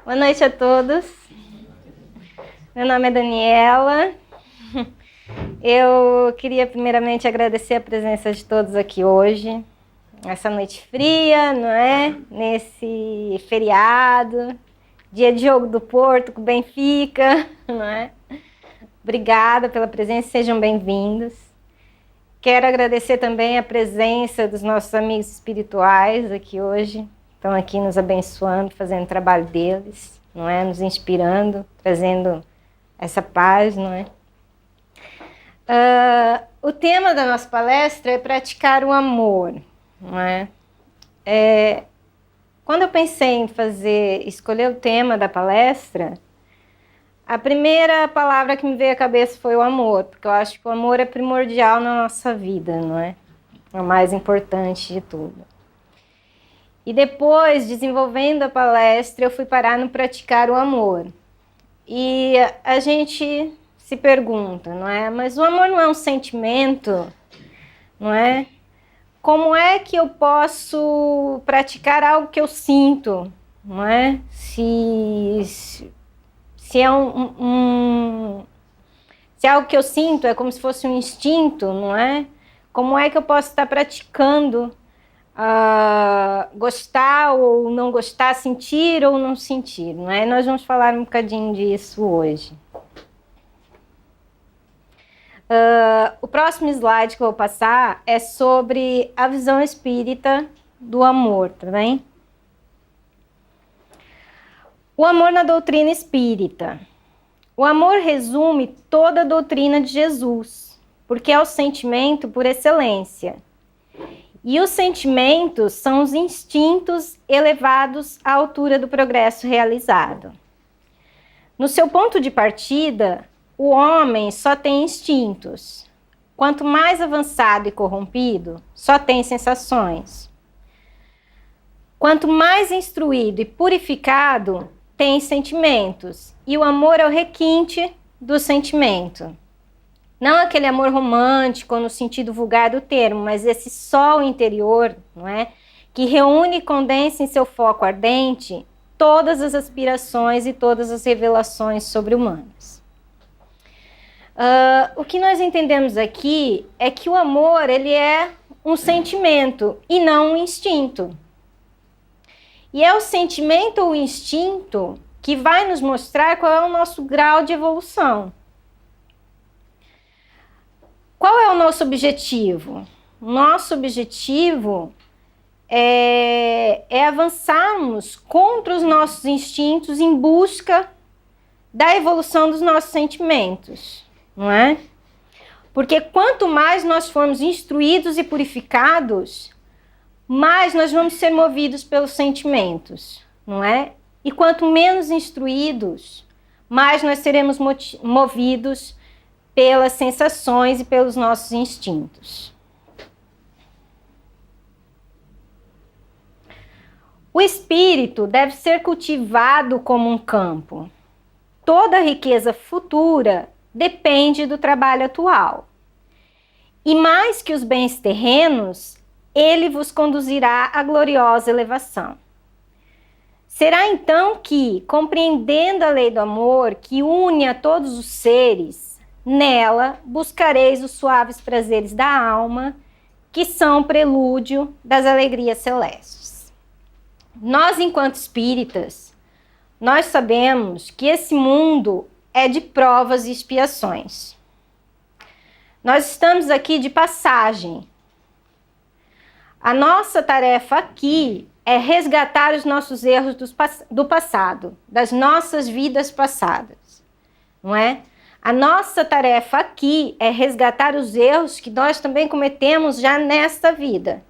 Boa noite a todos. Meu nome é Daniela. Eu queria primeiramente agradecer a presença de todos aqui hoje. Essa noite fria, não é? Nesse feriado, dia de jogo do Porto com o Benfica, não é? Obrigada pela presença, sejam bem-vindos. Quero agradecer também a presença dos nossos amigos espirituais aqui hoje. Estão aqui nos abençoando, fazendo o trabalho deles, não é? Nos inspirando, trazendo essa paz, não é? O tema da nossa palestra é praticar o amor, não é? Quando eu pensei em escolher o tema da palestra, a primeira palavra que me veio à cabeça foi o amor, porque eu acho que o amor é primordial na nossa vida, não é? É o mais importante de tudo. E depois, desenvolvendo a palestra, eu fui parar no praticar o amor. E a gente se pergunta, não é? Mas o amor não é um sentimento, não é? Como é que eu posso praticar algo que eu sinto, não é? Se é se é algo que eu sinto, é como se fosse um instinto, não é? Como é que eu posso estar praticando gostar ou não gostar, sentir ou não sentir, não é? Nós vamos falar um bocadinho disso hoje. O próximo slide que eu vou passar é sobre a visão espírita do amor, tá bem? O amor na doutrina espírita. O amor resume toda a doutrina de Jesus, porque é o sentimento por excelência. E os sentimentos são os instintos elevados à altura do progresso realizado. No seu ponto de partida, o homem só tem instintos. Quanto mais avançado e corrompido, só tem sensações. Quanto mais instruído e purificado, tem sentimentos. E o amor é o requinte do sentimento. Não aquele amor romântico no sentido vulgar do termo, mas esse sol interior, não é? Que reúne e condensa em seu foco ardente todas as aspirações e todas as revelações sobre-humanas. O que nós entendemos aqui é que o amor ele é um sentimento e não um instinto. E é o sentimento ou o instinto que vai nos mostrar qual é o nosso grau de evolução. Qual é o nosso objetivo? Nosso objetivo é avançarmos contra os nossos instintos em busca da evolução dos nossos sentimentos, não é? Porque quanto mais nós formos instruídos e purificados, mais nós vamos ser movidos pelos sentimentos, não é? E quanto menos instruídos, mais nós seremos movidos pelas sensações e pelos nossos instintos. O espírito deve ser cultivado como um campo. Toda a riqueza futura depende do trabalho atual. E mais que os bens terrenos, ele vos conduzirá à gloriosa elevação. Será então que, compreendendo a lei do amor que une a todos os seres, nela buscareis os suaves prazeres da alma, que são prelúdio das alegrias celestes. Nós, enquanto espíritas, nós sabemos que esse mundo é de provas e expiações. Nós estamos aqui de passagem. A nossa tarefa aqui é resgatar os nossos erros do passado, das nossas vidas passadas, não é? A nossa tarefa aqui é resgatar os erros que nós também cometemos já nesta vida.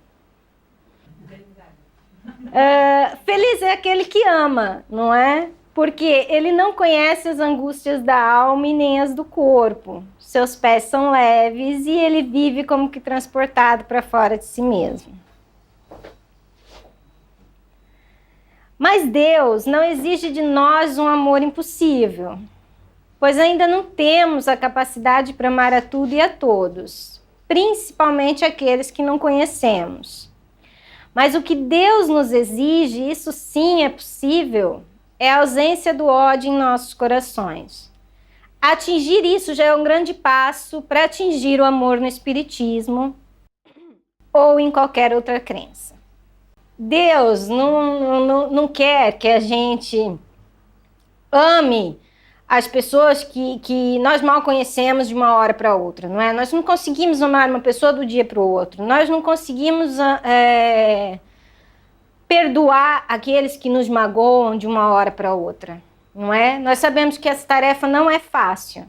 Feliz é aquele que ama, não é? Porque ele não conhece as angústias da alma e nem as do corpo. Seus pés são leves e ele vive como que transportado para fora de si mesmo. Mas Deus não exige de nós um amor impossível, pois ainda não temos a capacidade para amar a tudo e a todos, principalmente aqueles que não conhecemos. Mas o que Deus nos exige, isso sim é possível, é a ausência do ódio em nossos corações. Atingir isso já é um grande passo para atingir o amor no Espiritismo ou em qualquer outra crença. Deus não quer que a gente ame as pessoas que nós mal conhecemos de uma hora para outra, não é? Nós não conseguimos amar uma pessoa do dia para o outro. Nós não conseguimos perdoar aqueles que nos magoam de uma hora para outra, não é? Nós sabemos que essa tarefa não é fácil.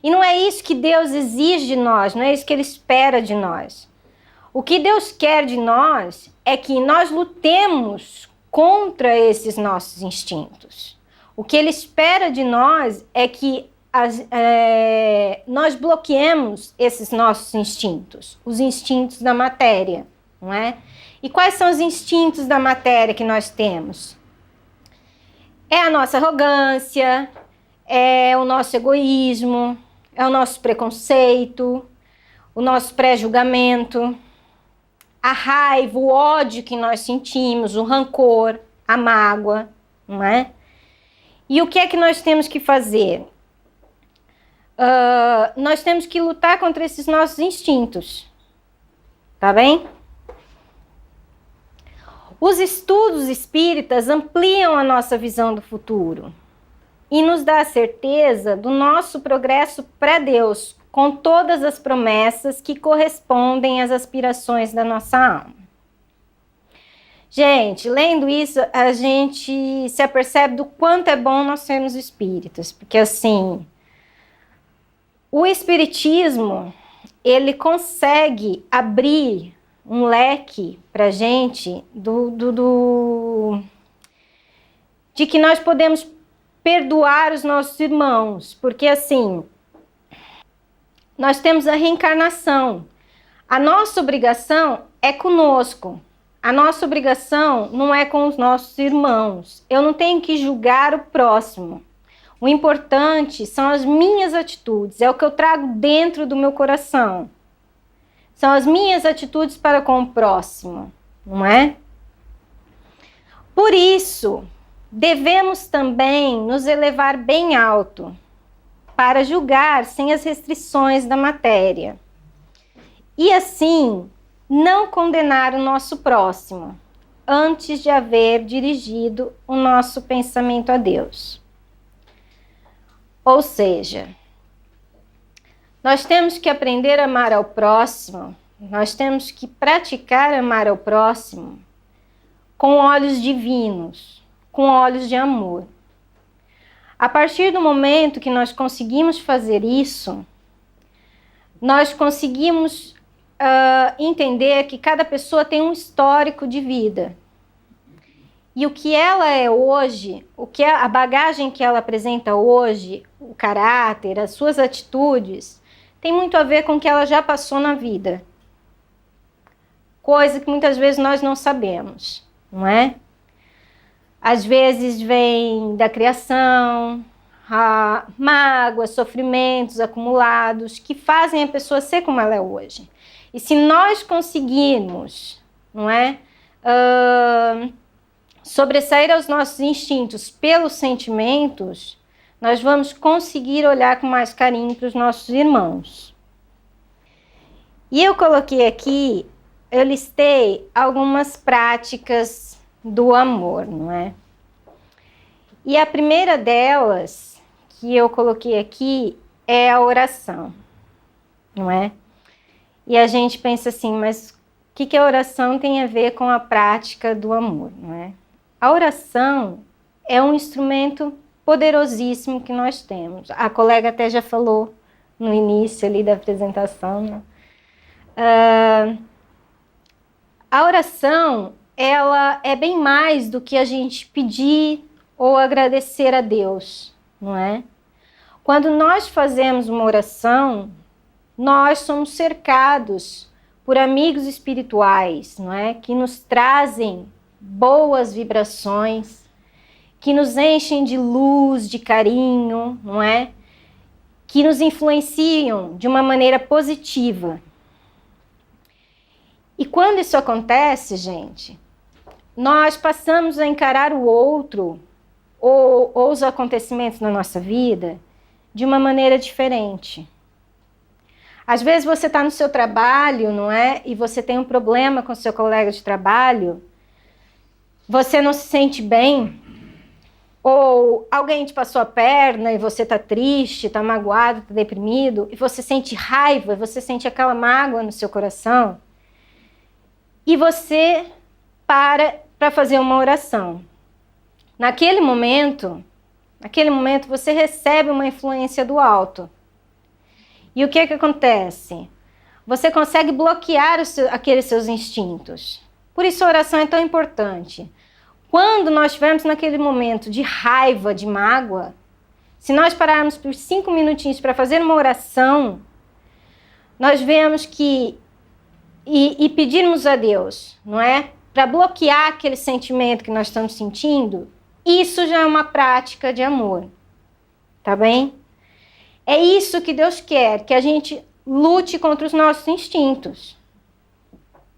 E não é isso que Deus exige de nós, não é isso que Ele espera de nós. O que Deus quer de nós é que nós lutemos contra esses nossos instintos. O que Ele espera de nós é que nós bloqueemos esses nossos instintos, os instintos da matéria, não é? E quais são os instintos da matéria que nós temos? É a nossa arrogância, é o nosso egoísmo, é o nosso preconceito, o nosso pré-julgamento, a raiva, o ódio que nós sentimos, o rancor, a mágoa, não é? E o que é que nós temos que fazer? Nós temos que lutar contra esses nossos instintos, tá bem? Os estudos espíritas ampliam a nossa visão do futuro e nos dá a certeza do nosso progresso para Deus, com todas as promessas que correspondem às aspirações da nossa alma. Gente, lendo isso, a gente se apercebe do quanto é bom nós sermos espíritas, porque assim, o espiritismo, ele consegue abrir um leque pra gente de que nós podemos perdoar os nossos irmãos, porque assim, nós temos a reencarnação. A nossa obrigação é conosco. A nossa obrigação não é com os nossos irmãos. Eu não tenho que julgar o próximo. O importante são as minhas atitudes, é o que eu trago dentro do meu coração. São as minhas atitudes para com o próximo, não é? Por isso, devemos também nos elevar bem alto, para julgar sem as restrições da matéria. E assim, não condenar o nosso próximo, antes de haver dirigido o nosso pensamento a Deus. Ou seja, nós temos que aprender a amar ao próximo, nós temos que praticar amar ao próximo com olhos divinos, com olhos de amor. A partir do momento que nós conseguimos fazer isso, nós conseguimos entender que cada pessoa tem um histórico de vida. E o que ela é hoje, a bagagem que ela apresenta hoje, o caráter, as suas atitudes, tem muito a ver com o que ela já passou na vida. Coisa que muitas vezes nós não sabemos, não é? Às vezes vem da criação, mágoas, sofrimentos acumulados que fazem a pessoa ser como ela é hoje. E se nós conseguirmos, não é, sobressair aos nossos instintos pelos sentimentos, nós vamos conseguir olhar com mais carinho para os nossos irmãos. E eu coloquei aqui, eu listei algumas práticas do amor, não é? E a primeira delas, que eu coloquei aqui, é a oração, não é? E a gente pensa assim, mas o que a oração tem a ver com a prática do amor, não é? A oração é um instrumento poderosíssimo que nós temos. A colega até já falou no início ali da apresentação, né? A oração, ela é bem mais do que a gente pedir ou agradecer a Deus, não é? Quando nós fazemos uma oração, nós somos cercados por amigos espirituais, não é? Que nos trazem boas vibrações, que nos enchem de luz, de carinho, não é? Que nos influenciam de uma maneira positiva. E quando isso acontece, gente, nós passamos a encarar o outro ou os acontecimentos na nossa vida de uma maneira diferente. Às vezes você está no seu trabalho, não é? E você tem um problema com seu colega de trabalho, você não se sente bem, ou alguém te passou a perna e você está triste, está magoado, está deprimido, e você sente raiva, você sente aquela mágoa no seu coração, e você para fazer uma oração. Naquele momento você recebe uma influência do alto. E o que acontece? Você consegue bloquear aqueles seus instintos. Por isso a oração é tão importante. Quando nós estivermos naquele momento de raiva, de mágoa, se nós pararmos por 5 minutinhos para fazer uma oração, nós vemos que, e pedirmos a Deus, não é? Para bloquear aquele sentimento que nós estamos sentindo, isso já é uma prática de amor. Tá bem? É isso que Deus quer, que a gente lute contra os nossos instintos.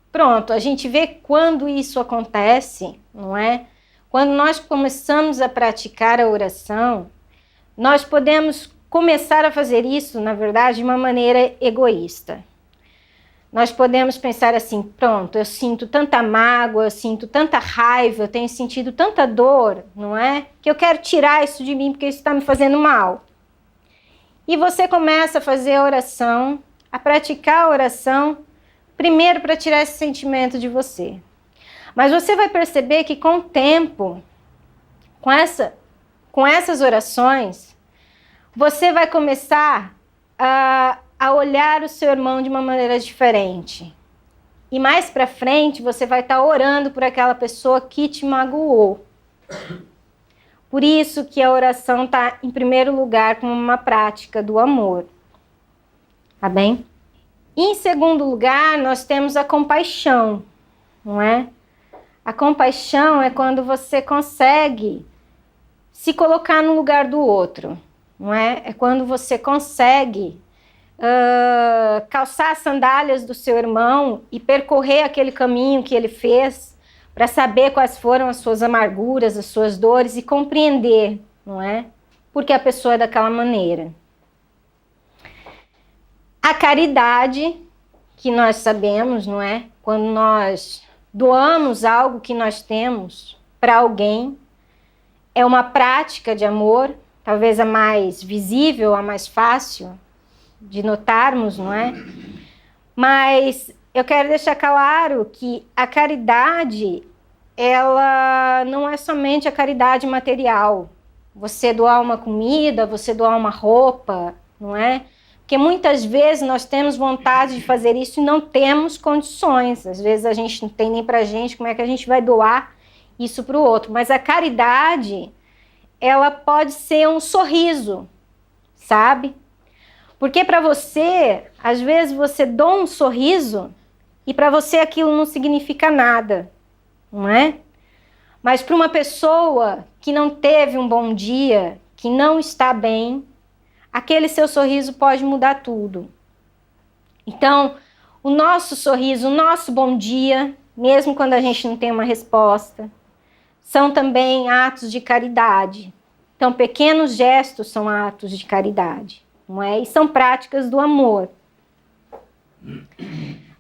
Pronto, a gente vê quando isso acontece, não é? Quando nós começamos a praticar a oração, nós podemos começar a fazer isso, na verdade, de uma maneira egoísta. Nós podemos pensar assim, pronto, eu sinto tanta mágoa, eu sinto tanta raiva, eu tenho sentido tanta dor, não é? Que eu quero tirar isso de mim porque isso está me fazendo mal. E você começa a fazer a oração, a praticar a oração, primeiro para tirar esse sentimento de você. Mas você vai perceber que com o tempo, com essas orações, você vai começar a olhar o seu irmão de uma maneira diferente. E mais para frente, você vai estar orando por aquela pessoa que te magoou. Por isso que a oração está em primeiro lugar como uma prática do amor. Tá bem? E em segundo lugar, nós temos a compaixão, não é? A compaixão é quando você consegue se colocar no lugar do outro, não é? É quando você consegue calçar as sandálias do seu irmão e percorrer aquele caminho que ele fez para saber quais foram as suas amarguras, as suas dores e compreender, não é? Porque a pessoa é daquela maneira. A caridade, que nós sabemos, não é? Quando nós doamos algo que nós temos para alguém, é uma prática de amor, talvez a mais visível, a mais fácil de notarmos, não é? Mas eu quero deixar claro que a caridade, ela não é somente a caridade material. Você doar uma comida, você doar uma roupa, não é? Porque muitas vezes nós temos vontade de fazer isso e não temos condições. Às vezes a gente não tem nem pra gente, como é que a gente vai doar isso para o outro? Mas a caridade, ela pode ser um sorriso, sabe? Porque para você, às vezes você doa um sorriso e para você aquilo não significa nada, não é? Mas para uma pessoa que não teve um bom dia, que não está bem, aquele seu sorriso pode mudar tudo. Então, o nosso sorriso, o nosso bom dia, mesmo quando a gente não tem uma resposta, são também atos de caridade. Então, pequenos gestos são atos de caridade, não é? E são práticas do amor.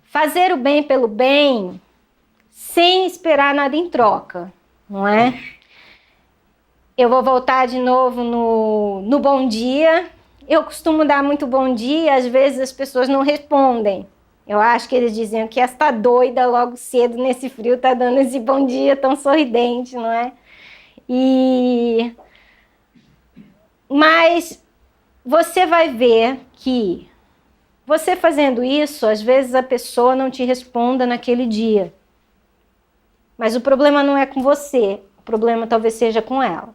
Fazer o bem pelo bem, sem esperar nada em troca, não é? Eu vou voltar de novo no bom dia. Eu costumo dar muito bom dia, às vezes as pessoas não respondem. Eu acho que eles diziam que esta doida logo cedo nesse frio tá dando esse bom dia tão sorridente, não é? Mas você vai ver que você fazendo isso, às vezes a pessoa não te responda naquele dia. Mas o problema não é com você, o problema talvez seja com ela.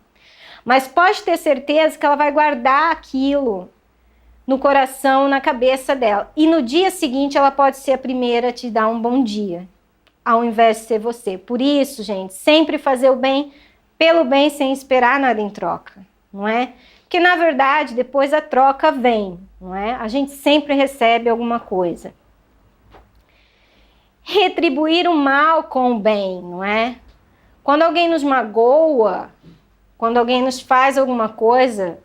Mas pode ter certeza que ela vai guardar aquilo no coração, na cabeça dela. E no dia seguinte ela pode ser a primeira a te dar um bom dia, ao invés de ser você. Por isso, gente, sempre fazer o bem pelo bem sem esperar nada em troca, não é? Porque na verdade depois a troca vem, não é? A gente sempre recebe alguma coisa. Retribuir o mal com o bem, não é? Quando alguém nos magoa, quando alguém nos faz alguma coisa,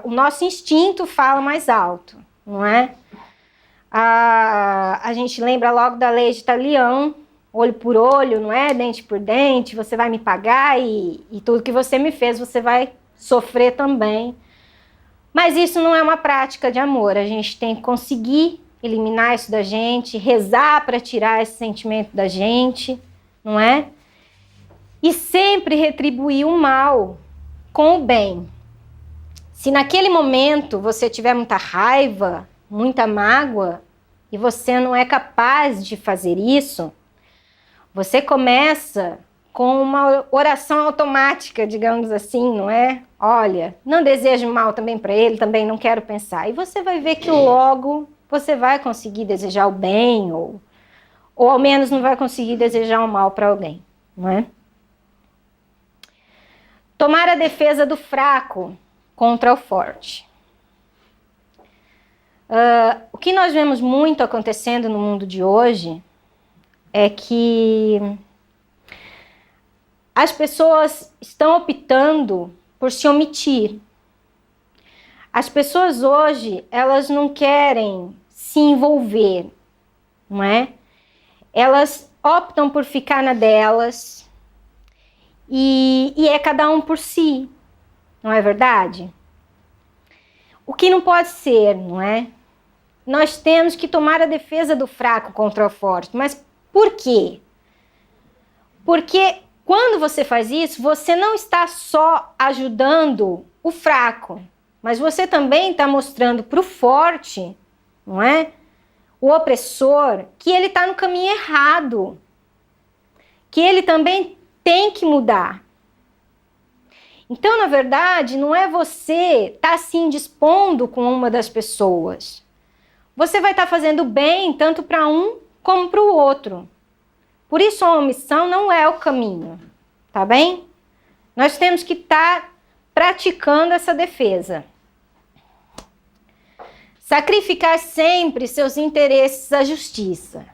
o nosso instinto fala mais alto, não é? A gente lembra logo da lei de Talião, olho por olho, não é? Dente por dente, você vai me pagar e tudo que você me fez, você vai sofrer também. Mas isso não é uma prática de amor, a gente tem que conseguir eliminar isso da gente, rezar para tirar esse sentimento da gente, não é? E sempre retribuir o mal com o bem. Se naquele momento você tiver muita raiva, muita mágoa, e você não é capaz de fazer isso, você começa com uma oração automática, digamos assim, não é? Olha, não desejo mal também para ele, também não quero pensar. E você vai ver que logo você vai conseguir desejar o bem, ou ao menos não vai conseguir desejar o mal para alguém, não é? Tomar a defesa do fraco contra o forte. O que nós vemos muito acontecendo no mundo de hoje é que as pessoas estão optando por se omitir. As pessoas hoje, elas não querem se envolver, não é? Elas optam por ficar na delas e é cada um por si, não é verdade? O que não pode ser, não é? Nós temos que tomar a defesa do fraco contra o forte. Mas por quê? Porque quando você faz isso, você não está só ajudando o fraco, mas você também está mostrando para o forte, não é? O opressor, que ele está no caminho errado, que ele também tem que mudar. Então, na verdade, não é você estar se indispondo com uma das pessoas. Você vai estar fazendo bem tanto para um como para o outro. Por isso a omissão não é o caminho, tá bem? Nós temos que estar praticando essa defesa. Sacrificar sempre seus interesses à justiça.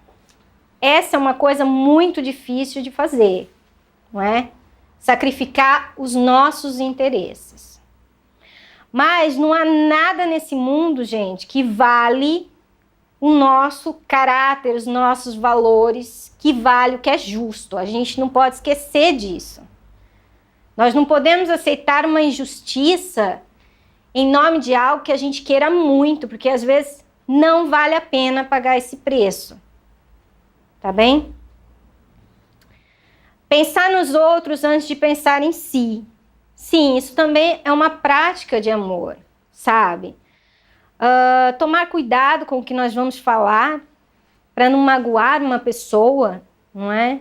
Essa é uma coisa muito difícil de fazer, não é? Sacrificar os nossos interesses. Mas não há nada nesse mundo, gente, que vale o nosso caráter, os nossos valores, que vale o que é justo. A gente não pode esquecer disso. Nós não podemos aceitar uma injustiça em nome de algo que a gente queira muito, porque às vezes não vale a pena pagar esse preço. Tá bem? Pensar nos outros antes de pensar em si. Sim, isso também é uma prática de amor, sabe? Tomar cuidado com o que nós vamos falar para não magoar uma pessoa, não é?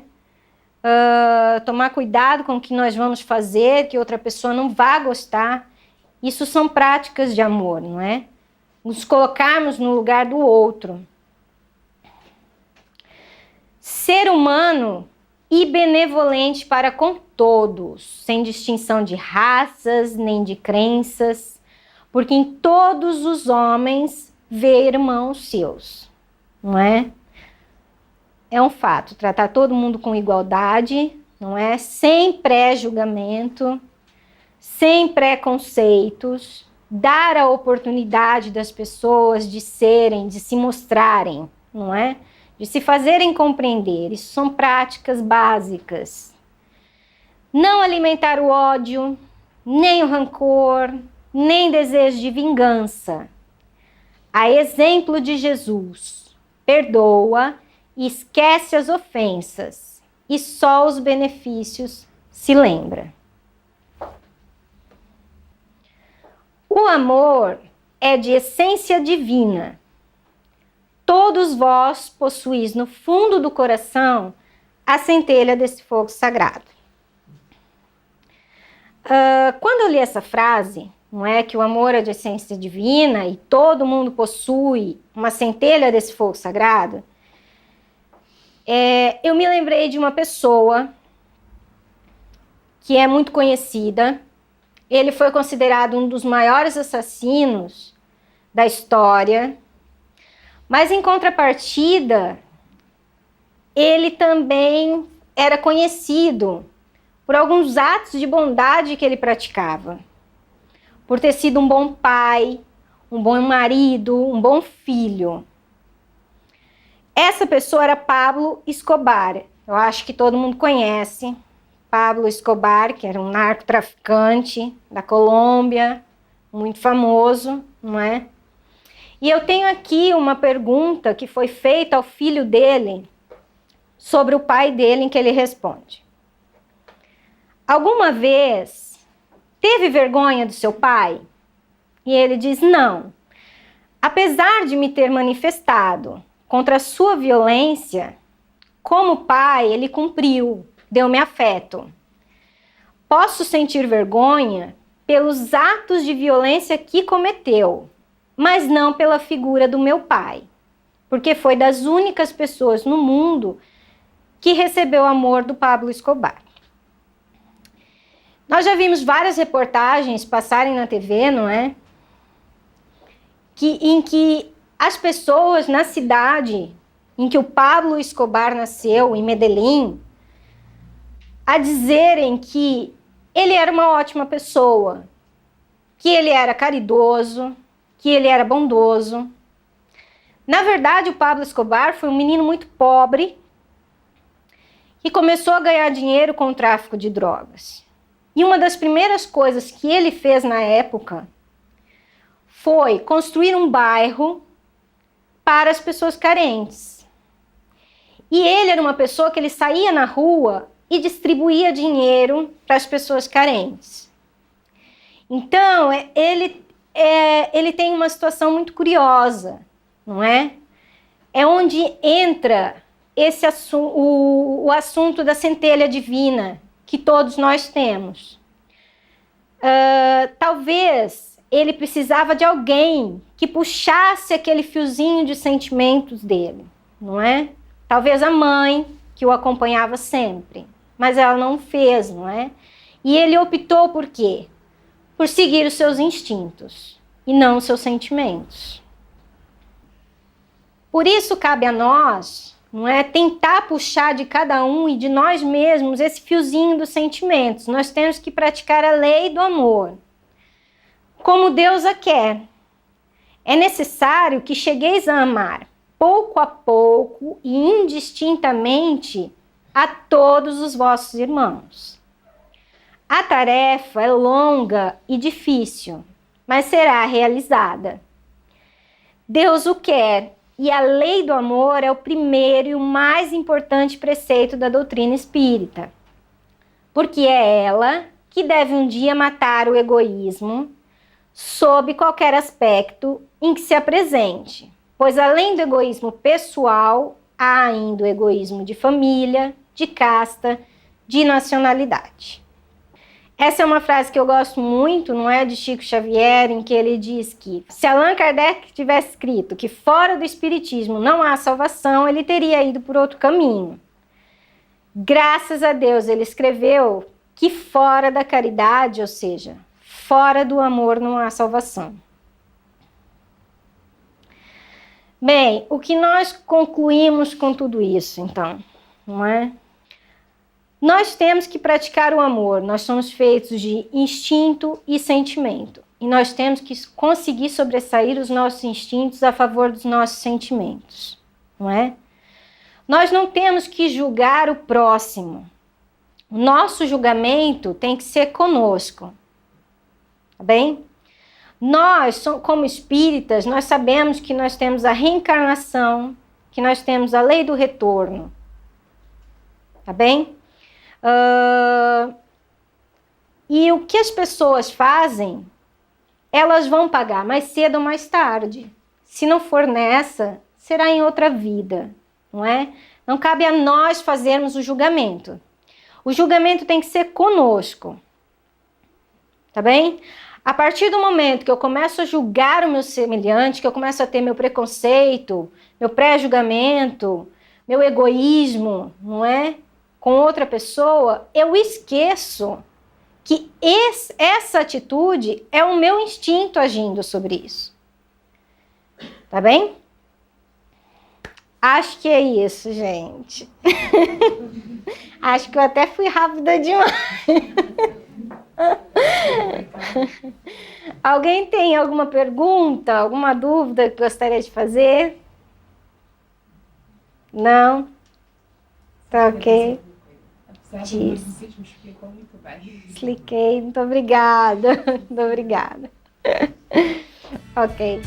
Tomar cuidado com o que nós vamos fazer, que outra pessoa não vá gostar. Isso são práticas de amor, não é? Nos colocarmos no lugar do outro. Ser humano e benevolente para com todos, sem distinção de raças nem de crenças, porque em todos os homens vê irmãos seus, não é? É um fato, tratar todo mundo com igualdade, não é? Sem pré-julgamento, sem preconceitos, dar a oportunidade das pessoas de serem, de se mostrarem, não é? De se fazerem compreender. Isso são práticas básicas. Não alimentar o ódio, nem o rancor, nem desejo de vingança. A exemplo de Jesus, perdoa e esquece as ofensas, e só os benefícios se lembra. O amor é de essência divina. Todos vós possuís no fundo do coração a centelha desse fogo sagrado. Quando eu li essa frase, não é que o amor é de essência divina e todo mundo possui uma centelha desse fogo sagrado, eu me lembrei de uma pessoa que é muito conhecida. Ele foi considerado um dos maiores assassinos da história, mas em contrapartida, ele também era conhecido por alguns atos de bondade que ele praticava, por ter sido um bom pai, um bom marido, um bom filho. Essa pessoa era Pablo Escobar. Eu acho que todo mundo conhece Pablo Escobar, que era um narcotraficante da Colômbia, muito famoso, não é? E eu tenho aqui uma pergunta que foi feita ao filho dele sobre o pai dele, em que ele responde: alguma vez teve vergonha do seu pai? E ele diz: não. Apesar de me ter manifestado contra a sua violência, como pai, ele cumpriu, deu-me afeto. Posso sentir vergonha pelos atos de violência que cometeu, mas não pela figura do meu pai, porque foi das únicas pessoas no mundo que recebeu o amor do Pablo Escobar. Nós já vimos várias reportagens passarem na TV, não é? Em que as pessoas na cidade em que o Pablo Escobar nasceu, em Medellín, a dizerem que ele era uma ótima pessoa, que ele era caridoso, que ele era bondoso. Na verdade, o Pablo Escobar foi um menino muito pobre que começou a ganhar dinheiro com o tráfico de drogas. E uma das primeiras coisas que ele fez na época foi construir um bairro para as pessoas carentes. E ele era uma pessoa que ele saía na rua e distribuía dinheiro para as pessoas carentes. Então, ele tem uma situação muito curiosa, não é? É onde entra o assunto da centelha divina que todos nós temos. Talvez ele precisava de alguém que puxasse aquele fiozinho de sentimentos dele, não é? Talvez a mãe, que o acompanhava sempre, mas ela não fez, não é? E ele optou por quê? Por seguir os seus instintos e não os seus sentimentos. Por isso cabe a nós, não é, tentar puxar de cada um e de nós mesmos esse fiozinho dos sentimentos. Nós temos que praticar a lei do amor, como Deus a quer. É necessário que chegueis a amar, pouco a pouco e indistintamente, a todos os vossos irmãos. A tarefa é longa e difícil, mas será realizada. Deus o quer, e a lei do amor é o primeiro e o mais importante preceito da doutrina espírita, porque é ela que deve um dia matar o egoísmo sob qualquer aspecto em que se apresente, pois além do egoísmo pessoal, há ainda o egoísmo de família, de casta, de nacionalidade. Essa é uma frase que eu gosto muito, não é, de Chico Xavier, em que ele diz que se Allan Kardec tivesse escrito que fora do espiritismo não há salvação, ele teria ido por outro caminho. Graças a Deus ele escreveu que fora da caridade, ou seja, fora do amor não há salvação. Bem, o que nós concluímos com tudo isso, então, não é? Nós temos que praticar o amor, nós somos feitos de instinto e sentimento. E nós temos que conseguir sobressair os nossos instintos a favor dos nossos sentimentos, não é? Nós não temos que julgar o próximo. O nosso julgamento tem que ser conosco, tá bem? Nós, como espíritas, nós sabemos que nós temos a reencarnação, que nós temos a lei do retorno, tá bem? E o que as pessoas fazem, elas vão pagar mais cedo ou mais tarde. Se não for nessa, será em outra vida, não é? Não cabe a nós fazermos o julgamento. O julgamento tem que ser conosco, tá bem? A partir do momento que eu começo a julgar o meu semelhante, que eu começo a ter meu preconceito, meu pré-julgamento, meu egoísmo, não é? Com outra pessoa, eu esqueço que essa atitude é o meu instinto agindo sobre isso. Tá bem? Acho que é isso, gente. Acho que eu até fui rápida demais. Alguém tem alguma pergunta, alguma dúvida que gostaria de fazer? Não? Tá ok. Diz. Explicou muito bem. Expliquei, muito obrigada. Muito obrigada. Ok.